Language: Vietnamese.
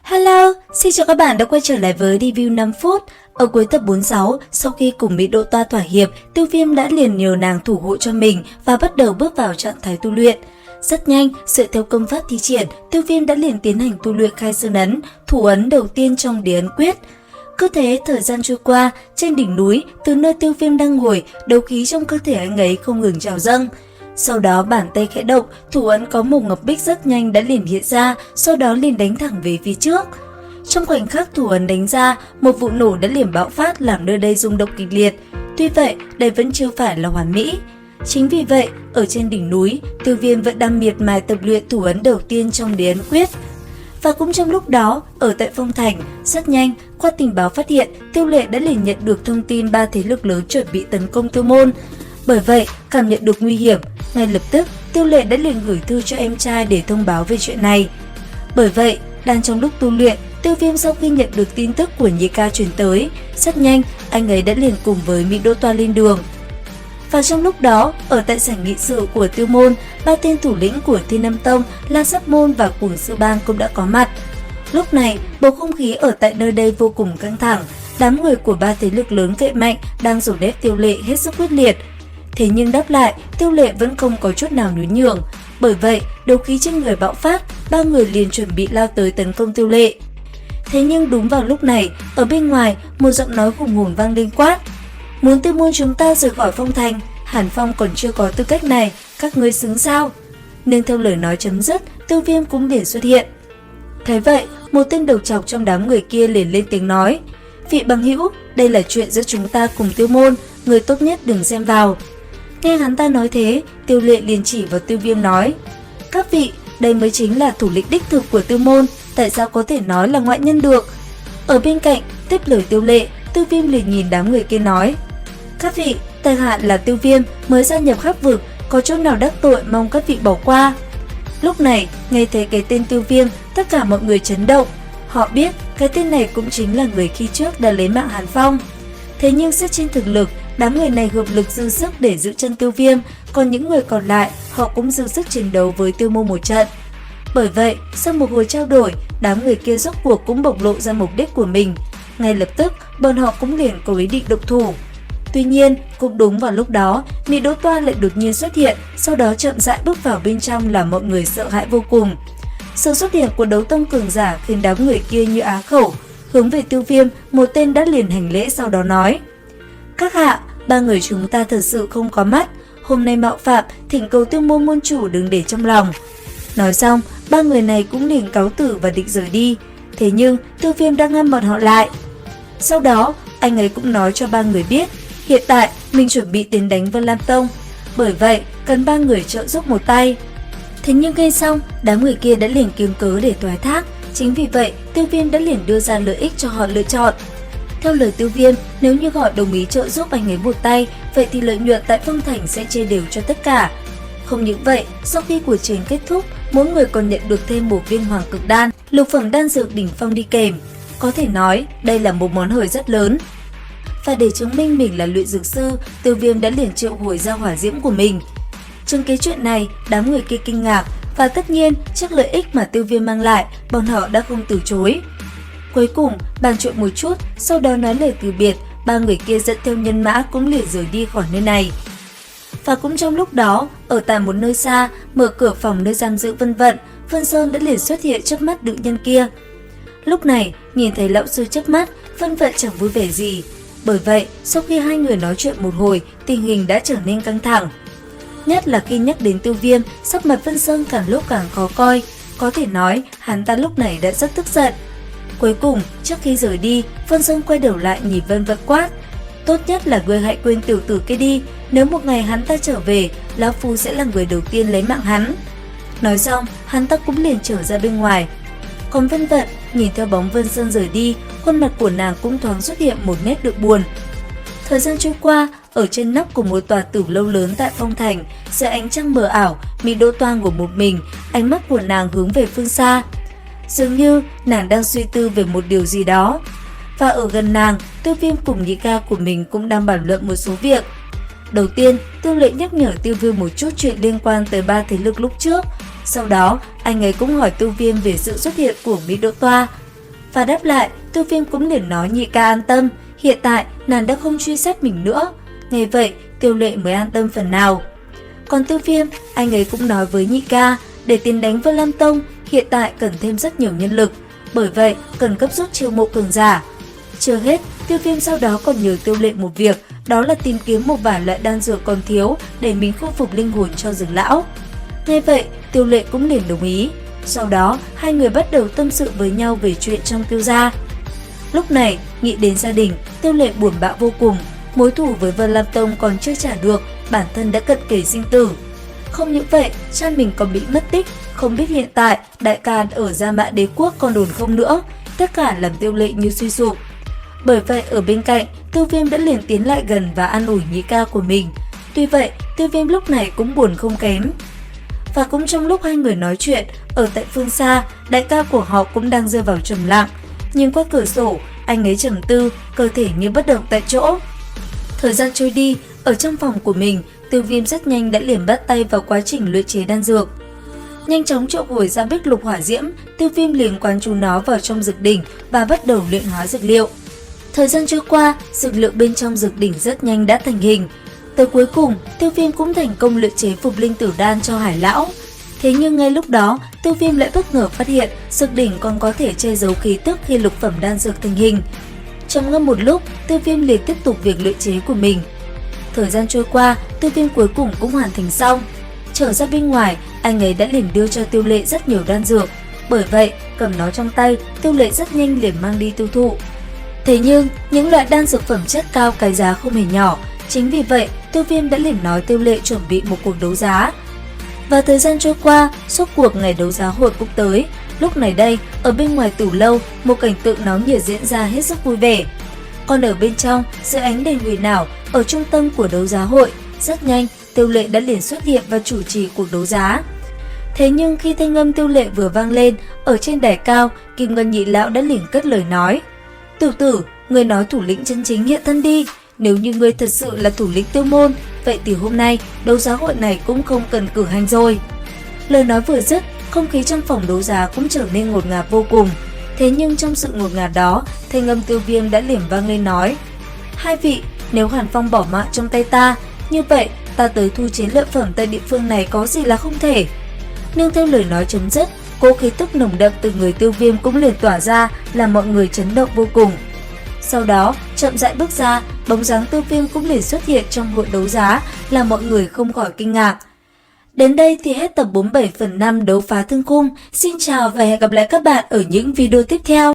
Hello, xin chào các bạn đã quay trở lại với review 5 phút. Ở cuối tập 46, sau khi cùng Mỹ Đỗ Toa thỏa hiệp, Tiêu Viêm đã liền nhờ nàng thủ hộ cho mình và bắt đầu bước vào trạng thái tu luyện. Rất nhanh, dựa theo công pháp thi triển, Tiêu Viêm đã liền tiến hành tu luyện khai sơn ấn, thủ ấn đầu tiên trong Đế ấn quyết. Cứ thế thời gian trôi qua, trên đỉnh núi, từ nơi Tiêu Viêm đang ngồi, đấu khí trong cơ thể anh ấy không ngừng trào dâng. Sau đó bàn tay khẽ động, thủ ấn có màu ngọc bích rất nhanh đã liền hiện ra, sau đó liền đánh thẳng về phía trước. Trong khoảnh khắc thủ ấn đánh ra, một vụ nổ đã liền bạo phát làm nơi đây rung động kịch liệt. Tuy vậy, đây vẫn chưa phải là hoàn mỹ. Chính vì vậy, ở trên đỉnh núi, Tiêu Viêm vẫn đang miệt mài tập luyện thủ ấn đầu tiên trong Đế ấn quyết. Và cũng trong lúc đó, ở tại Phong Thành, rất nhanh, qua tình báo phát hiện, Tiêu Lệ đã liền nhận được thông tin 3 thế lực lớn chuẩn bị tấn công Tiêu Môn. Bởi vậy, cảm nhận được nguy hiểm, ngay lập tức Tiêu Lệ đã liền gửi thư cho em trai để thông báo về chuyện này. Bởi vậy, đang trong lúc tu luyện, Tiêu Viêm sau khi nhận được tin tức của Nhị Ca truyền tới, rất nhanh anh ấy đã liền cùng với Mỹ Đỗ Toa lên đường. Và trong lúc đó, ở tại sảnh nghị sự của Tiêu Môn, 3 tên thủ lĩnh của Thiên Âm Tông, La Sát Môn và Cuồng Sư Bang cũng đã có mặt. Lúc này, bầu không khí ở tại nơi đây vô cùng căng thẳng, đám người của 3 thế lực lớn cậy mạnh đang dồn ép Tiêu Lệ hết sức quyết liệt. Thế nhưng đáp lại, Tiêu Lệ vẫn không có chút nào nhún nhường. Bởi vậy, đấu khí trên người bạo phát, 3 người liền chuẩn bị lao tới tấn công Tiêu Lệ. Thế nhưng đúng vào lúc này, ở bên ngoài, một giọng nói hùng hồn vang lên quát: "Muốn Tiêu Môn chúng ta rời khỏi Phong Thành, Hàn Phong còn chưa có tư cách này, các ngươi xứng sao?" Nương theo lời nói chấm dứt, Tiêu Viêm cũng liền xuất hiện. Thế vậy, một tên đầu trọc trong đám người kia liền lên tiếng nói: "Vị bằng hữu, đây là chuyện giữa chúng ta cùng Tiêu Môn, người tốt nhất đừng xen vào." Nghe hắn ta nói thế, Tiêu Lệ liền chỉ vào Tiêu Viêm nói: "Các vị, đây mới chính là thủ lĩnh đích thực của Tiêu Môn, tại sao có thể nói là ngoại nhân được?" Ở bên cạnh, tiếp lời Tiêu Lệ, Tiêu Viêm liền nhìn đám người kia nói: "Các vị, tại hạ là Tiêu Viêm, mới gia nhập Hắc Vực, có chỗ nào đắc tội mong các vị bỏ qua." Lúc này, nghe thấy cái tên Tiêu Viêm, tất cả mọi người chấn động. Họ biết cái tên này cũng chính là người khi trước đã lấy mạng Hàn Phong. Thế nhưng xét trên thực lực, đám người này hợp lực dư sức để giữ chân Tiêu Viêm, còn những người còn lại họ cũng dư sức chiến đấu với Tiêu Môn một trận. Bởi vậy, sau một hồi trao đổi, đám người kia rốt cuộc cũng bộc lộ ra mục đích của mình. Ngay lập tức, bọn họ cũng liền có ý định động thủ. Tuy nhiên, cũng đúng vào lúc đó, Mỹ Đỗ Toa lại đột nhiên xuất hiện, sau đó chậm rãi bước vào bên trong làm mọi người sợ hãi vô cùng. Sự xuất hiện của đấu tông cường giả khiến đám người kia như á khẩu. Hướng về Tiêu Viêm, một tên đã liền hành lễ sau đó nói: "Các hạ, 3 người chúng ta thật sự không có mắt, hôm nay mạo phạm, thỉnh cầu Tiêu Môn môn chủ đừng để trong lòng." Nói xong, 3 người này cũng liền cáo từ và định rời đi. Thế nhưng, Tiêu Viêm đang ngăn bọn họ lại. Sau đó, anh ấy cũng nói cho 3 người biết, hiện tại mình chuẩn bị tiến đánh Vân Lam Tông, bởi vậy cần 3 người trợ giúp một tay. Thế nhưng nghe xong, đám người kia đã liền kiếm cớ để thoái thác. Chính vì vậy, Tiêu Viêm đã liền đưa ra lợi ích cho họ lựa chọn. Theo lời Tiêu Viêm, nếu như họ đồng ý trợ giúp anh ấy một tay, vậy thì lợi nhuận tại Phong Thành sẽ chia đều cho tất cả. Không những vậy, sau khi cuộc chiến kết thúc, mỗi người còn nhận được thêm một viên hoàng cực đan, lục phẩm đan dược đỉnh phong đi kèm. Có thể nói, đây là một món hời rất lớn. Và để chứng minh mình là luyện dược sư, Tiêu Viêm đã liền triệu hồi ra hỏa diễm của mình. Chứng kiến chuyện này, đám người kia kinh ngạc, và tất nhiên, trước lợi ích mà Tiêu Viêm mang lại, bọn họ đã không từ chối. Cuối cùng, bàn chuyện một chút, sau đó nói lời từ biệt, 3 người kia dẫn theo nhân mã cũng liền rời đi khỏi nơi này. Và cũng trong lúc đó, ở tại một nơi xa, mở cửa phòng nơi giam giữ Vân Vận, Vân Sơn đã liền xuất hiện trước mắt nữ nhân kia. Lúc này, nhìn thấy lão sư trước mắt, Vân Vận chẳng vui vẻ gì. Bởi vậy, sau khi hai người nói chuyện một hồi, tình hình đã trở nên căng thẳng. Nhất là khi nhắc đến Tiêu Viêm, sắc mặt Vân Sơn càng lúc càng khó coi. Có thể nói, hắn ta lúc này đã rất tức giận. Cuối cùng, trước khi rời đi, Vân Sơn quay đầu lại nhìn Vân Vận quát: "Tốt nhất là ngươi hãy quên tiểu tử kia đi, nếu một ngày hắn ta trở về, lão phu sẽ là người đầu tiên lấy mạng hắn." Nói xong, hắn ta cũng liền trở ra bên ngoài. Còn Vân Vận, nhìn theo bóng Vân Sơn rời đi, khuôn mặt của nàng cũng thoáng xuất hiện một nét được buồn. Thời gian trôi qua, ở trên nóc của một tòa tử lâu lớn tại Phong Thành, dưới ánh trăng mờ ảo, Mỹ Đỗ Toa ngồi một mình, ánh mắt của nàng hướng về phương xa. Dường như nàng đang suy tư về một điều gì đó. Và ở gần nàng, Tiêu Viêm cùng Nhị Ca của mình cũng đang bàn luận một số việc. Đầu tiên, Tiêu Lệ nhắc nhở Tiêu Viêm một chút chuyện liên quan tới 3 thế lực lúc trước. Sau đó, anh ấy cũng hỏi Tiêu Viêm về sự xuất hiện của Mỹ Đỗ Toa. Và đáp lại, Tiêu Viêm cũng liền nói nhị ca an tâm, hiện tại nàng đã không truy sát mình nữa. Nghe vậy, Tiêu Lệ mới an tâm phần nào. Còn Tiêu Viêm, anh ấy cũng nói với nhị ca, để tiến đánh Vân Lam Tông, hiện tại cần thêm rất nhiều nhân lực, bởi vậy cần cấp rút chiêu mộ cường giả. Chưa hết, Tiêu Viêm sau đó còn nhờ Tiêu Lệ một việc, đó là tìm kiếm một vài loại đan dược còn thiếu để mình khôi phục linh hồn cho Dược lão. Nghe vậy, Tiêu Lệ cũng liền đồng ý. Sau đó, hai người bắt đầu tâm sự với nhau về chuyện trong Tiêu gia. Lúc này, nghĩ đến gia đình, Tiêu Lệ buồn bã vô cùng. Mối thù với Vân Lam Tông còn chưa trả được, bản thân đã cận kề sinh tử. Không những vậy, cha mình còn bị mất tích, không biết hiện tại đại ca ở Gia Mã Đế Quốc còn đồn không nữa. Tất cả làm Tiêu Lệ như suy sụp. Bởi vậy ở bên cạnh, Tiêu Viêm đã liền tiến lại gần và an ủi nhị ca của mình. Tuy vậy, Tiêu Viêm lúc này cũng buồn không kém. Và cũng trong lúc hai người nói chuyện, ở tại phương xa, đại ca của họ cũng đang rơi vào trầm lặng. Nhìn qua cửa sổ, anh ấy trầm tư, cơ thể như bất động tại chỗ. Thời gian trôi đi, ở trong phòng của mình, Tiêu Viêm rất nhanh đã liền bắt tay vào quá trình luyện chế đan dược. Nhanh chóng triệu hồi ra bích lục hỏa diễm, Tiêu Viêm liền quán chú nó vào trong dược đỉnh và bắt đầu luyện hóa dược liệu. Thời gian trôi qua, dược liệu bên trong dược đỉnh rất nhanh đã thành hình. Tới cuối cùng, Tiêu Viêm cũng thành công luyện chế phục linh tử đan cho Hải lão. Thế nhưng ngay lúc đó, Tiêu Viêm lại bất ngờ phát hiện dược đỉnh còn có thể che giấu khí tức khi lục phẩm đan dược thành hình. Trầm ngâm một lúc, Tiêu Viêm liền tiếp tục việc luyện chế của mình. Thời gian trôi qua, Tiêu Viêm cuối cùng cũng hoàn thành xong. Trở ra bên ngoài, anh ấy đã liền đưa cho Tiêu Lệ rất nhiều đan dược. Bởi vậy, cầm nó trong tay, Tiêu Lệ rất nhanh liền mang đi tiêu thụ. Thế nhưng, những loại đan dược phẩm chất cao cái giá không hề nhỏ. Chính vì vậy, Tiêu Viêm đã liền nói Tiêu Lệ chuẩn bị một cuộc đấu giá. Và thời gian trôi qua, suốt cuộc ngày đấu giá hội cũng tới. Lúc này đây, ở bên ngoài tủ lâu, một cảnh tượng náo nhiệt diễn ra hết sức vui vẻ. Còn ở bên trong, dưới ánh đèn huyền ảo, ở trung tâm của đấu giá hội, rất nhanh, Tiêu Lệ đã liền xuất hiện và chủ trì cuộc đấu giá. Thế nhưng khi thanh âm Tiêu Lệ vừa vang lên, ở trên đài cao, Kim Ngân nhị lão đã liền cất lời nói: "Tiểu tử, ngươi nói thủ lĩnh chân chính hiện thân đi. Nếu như ngươi thật sự là thủ lĩnh Tiêu môn, vậy thì hôm nay đấu giá hội này cũng không cần cử hành rồi." Lời nói vừa dứt, không khí trong phòng đấu giá cũng trở nên ngột ngạt vô cùng. Thế nhưng trong sự ngột ngạt đó, thanh âm Tiêu Viêm đã liền vang lên nói: "Hai vị, nếu Hàn Phong bỏ mạng trong tay ta, như vậy ta tới thu chế lợi phẩm tại địa phương này có gì là không thể." Nương theo lời nói chấm dứt, cỗ khí tức nồng đậm từ người Tiêu Viêm cũng liền tỏa ra, làm mọi người chấn động vô cùng. Sau đó, chậm rãi bước ra, bóng dáng Tiêu Viêm cũng liền xuất hiện trong hội đấu giá, làm mọi người không khỏi kinh ngạc. Đến đây thì hết tập 47/5 đấu phá thương khung. Xin chào và hẹn gặp lại các bạn ở những video tiếp theo.